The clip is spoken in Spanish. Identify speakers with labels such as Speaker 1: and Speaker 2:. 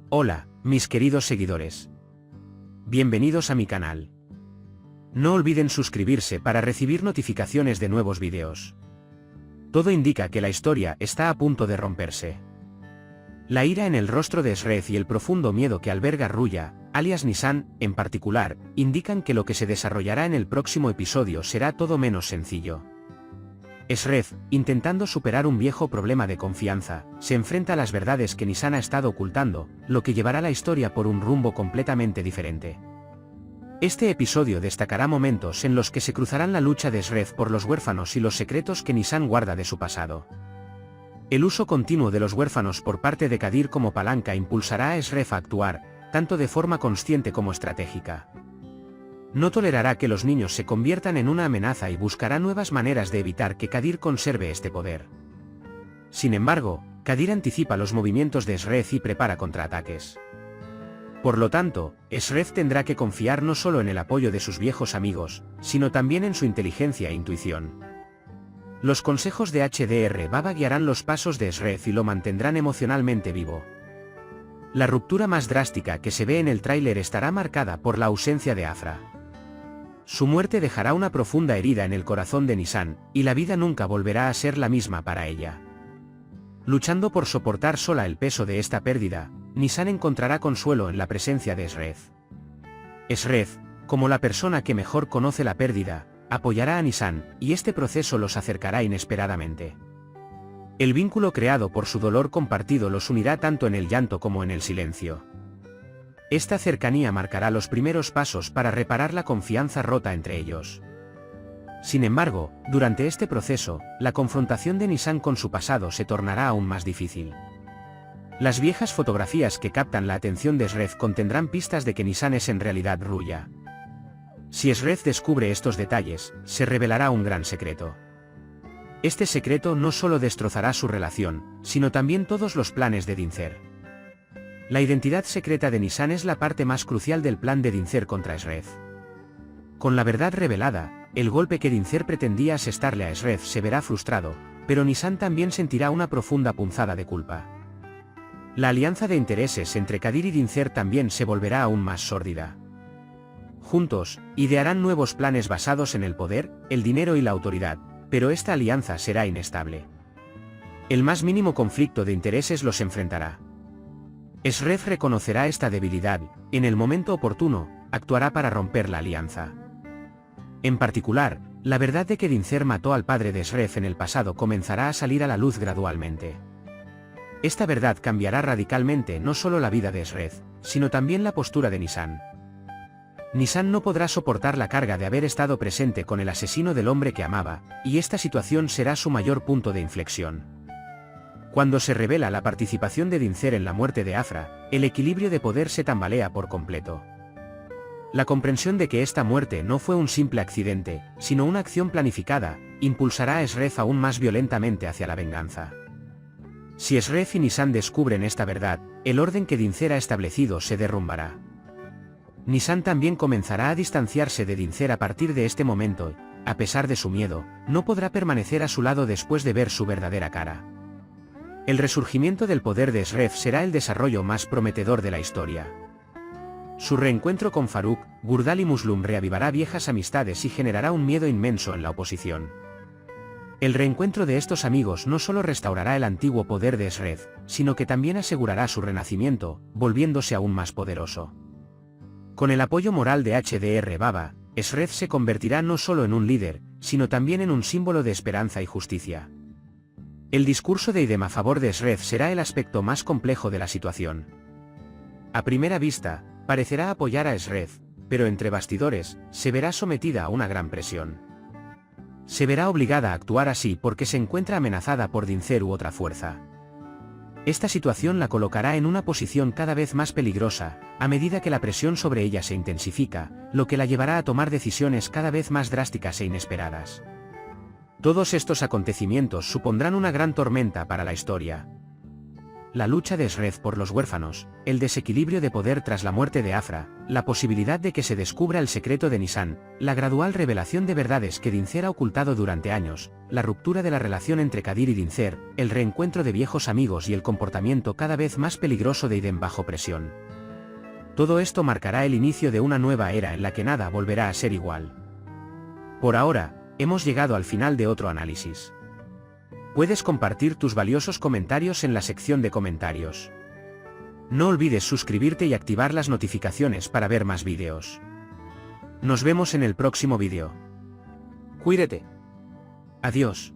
Speaker 1: Hola, mis queridos seguidores. Bienvenidos a mi canal. No olviden suscribirse para recibir notificaciones de nuevos videos. Todo indica que la historia está a punto de romperse. La ira en el rostro de Shrek y el profundo miedo que alberga Ruya, alias Nisan, en particular, indican que lo que se desarrollará en el próximo episodio será todo menos sencillo. Shrek, intentando superar un viejo problema de confianza, se enfrenta a las verdades que Nisan ha estado ocultando, lo que llevará la historia por un rumbo completamente diferente. Este episodio destacará momentos en los que se cruzarán la lucha de Shrek por los huérfanos y los secretos que Nisan guarda de su pasado. El uso continuo de los huérfanos por parte de Kadir como palanca impulsará a Shrek a actuar, tanto de forma consciente como estratégica. No tolerará que los niños se conviertan en una amenaza y buscará nuevas maneras de evitar que Kadir conserve este poder. Sin embargo, Kadir anticipa los movimientos de Shrek y prepara contraataques. Por lo tanto, Shrek tendrá que confiar no solo en el apoyo de sus viejos amigos, sino también en su inteligencia e intuición. Los consejos de HDR Baba guiarán los pasos de Shrek y lo mantendrán emocionalmente vivo. La ruptura más drástica que se ve en el tráiler estará marcada por la ausencia de Afra. Su muerte dejará una profunda herida en el corazón de Nisan, y la vida nunca volverá a ser la misma para ella. Luchando por soportar sola el peso de esta pérdida, Nisan encontrará consuelo en la presencia de Shrek. Shrek, como la persona que mejor conoce la pérdida, apoyará a Nisan, y este proceso los acercará inesperadamente. El vínculo creado por su dolor compartido los unirá tanto en el llanto como en el silencio. Esta cercanía marcará los primeros pasos para reparar la confianza rota entre ellos. Sin embargo, durante este proceso, la confrontación de Nisan con su pasado se tornará aún más difícil. Las viejas fotografías que captan la atención de Shrek contendrán pistas de que Nisan es en realidad Ruya. Si Shrek descubre estos detalles, se revelará un gran secreto. Este secreto no solo destrozará su relación, sino también todos los planes de Dincer. La identidad secreta de Nisan es la parte más crucial del plan de Dincer contra Shrek. Con la verdad revelada, el golpe que Dincer pretendía asestarle a Shrek se verá frustrado, pero Nisan también sentirá una profunda punzada de culpa. La alianza de intereses entre Kadir y Dincer también se volverá aún más sórdida. Juntos, idearán nuevos planes basados en el poder, el dinero y la autoridad, pero esta alianza será inestable. El más mínimo conflicto de intereses los enfrentará. Shrek reconocerá esta debilidad, y en el momento oportuno, actuará para romper la alianza. En particular, la verdad de que Dincer mató al padre de Shrek en el pasado comenzará a salir a la luz gradualmente. Esta verdad cambiará radicalmente no solo la vida de Shrek, sino también la postura de Nisan. Nisan no podrá soportar la carga de haber estado presente con el asesino del hombre que amaba, y esta situación será su mayor punto de inflexión. Cuando se revela la participación de Dincer en la muerte de Afra, el equilibrio de poder se tambalea por completo. La comprensión de que esta muerte no fue un simple accidente, sino una acción planificada, impulsará a Shrek aún más violentamente hacia la venganza. Si Shrek y Nisan descubren esta verdad, el orden que Dincer ha establecido se derrumbará. Nisan también comenzará a distanciarse de Dincer a partir de este momento, y, a pesar de su miedo, no podrá permanecer a su lado después de ver su verdadera cara. El resurgimiento del poder de Shrek será el desarrollo más prometedor de la historia. Su reencuentro con Farouk, Gurdal y Muslum reavivará viejas amistades y generará un miedo inmenso en la oposición. El reencuentro de estos amigos no solo restaurará el antiguo poder de Shrek, sino que también asegurará su renacimiento, volviéndose aún más poderoso. Con el apoyo moral de HDR Baba, Shrek se convertirá no solo en un líder, sino también en un símbolo de esperanza y justicia. El discurso de Idem a favor de Shrek será el aspecto más complejo de la situación. A primera vista, parecerá apoyar a Shrek, pero entre bastidores, se verá sometida a una gran presión. Se verá obligada a actuar así porque se encuentra amenazada por Dincer u otra fuerza. Esta situación la colocará en una posición cada vez más peligrosa, a medida que la presión sobre ella se intensifica, lo que la llevará a tomar decisiones cada vez más drásticas e inesperadas. Todos estos acontecimientos supondrán una gran tormenta para la historia. la lucha de Shrek por los huérfanos, el desequilibrio de poder tras la muerte de Afra, la posibilidad de que se descubra el secreto de Nisan, la gradual revelación de verdades que Dincer ha ocultado durante años, la ruptura de la relación entre Kadir y Dincer, el reencuentro de viejos amigos y el comportamiento cada vez más peligroso de Iden bajo presión. Todo esto marcará el inicio de una nueva era en la que nada volverá a ser igual. Por ahora, hemos llegado al final de otro análisis. Puedes compartir tus valiosos comentarios en la sección de comentarios. No olvides suscribirte y activar las notificaciones para ver más vídeos. Nos vemos en el próximo vídeo. Cuídate. Adiós.